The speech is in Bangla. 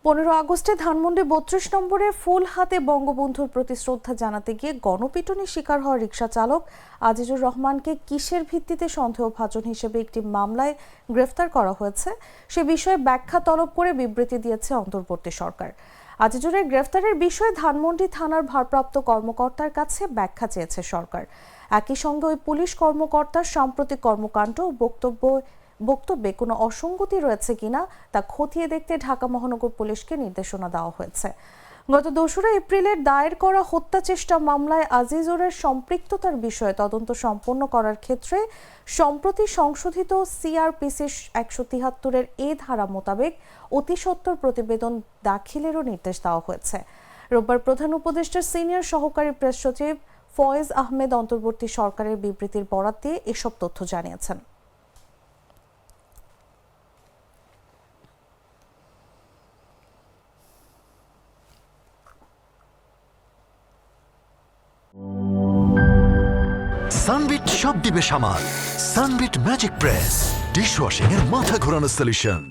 15 আগস্টে ধানমন্ডি 32 নম্বরে ফুল হাতে বঙ্গবন্ধুর প্রতি শ্রদ্ধা জানাতে গিয়ে গণপিটুনির শিকার হওয়া রিকশা চালক আজিজুর রহমানকে কিসের ভিত্তিতে সন্দেহভাজন হিসেবে একটি মামলায় গ্রেফতার করা হয়েছে সে বিষয়ে ব্যাখ্যা তলব করে বিবৃতি দিয়েছে অন্তর্বর্তী সরকার। আজিজুরের গ্রেফতারের বিষয়ে ধানমন্ডি থানার ভারপ্রাপ্ত কর্মকর্তার কাছে ব্যাখ্যা চেয়েছে সরকার। একই সঙ্গে ওই পুলিশ কর্মকর্তার সাম্প্রতিক কর্মকাণ্ড ও বক্তব্যে কোনো অসঙ্গতি রয়েছে কিনা তা খতিয়ে দেখতে ঢাকা মহানগর পুলিশকে নির্দেশনা দেওয়া হয়েছে। গত 2রা এপ্রিলের দায়ের করা হত্যা চেষ্টা মামলায় আজিজুরের সম্পৃক্ততার বিষয়ে তদন্ত সম্পন্ন করার ক্ষেত্রে সম্প্রতি সংশোধিত সিআরপিসি 173-এর এ ধারা মোতাবেক অতি সত্বর প্রতিবেদন দাখিলেরও নির্দেশ দেওয়া হয়েছে। রোববার প্রধান উপদেষ্টার সিনিয়র সহকারী প্রেস সচিব ফয়েজ আহমেদ অন্তর্বর্তী সরকারের বিবৃতির বরাত দিয়ে এসব তথ্য জানিয়েছেন। সানবিট সব দিবে সামাল। সানবিট ম্যাজিক প্রেস ডিশওয়াশিং এর মাথা ঘোরানো সলিউশন।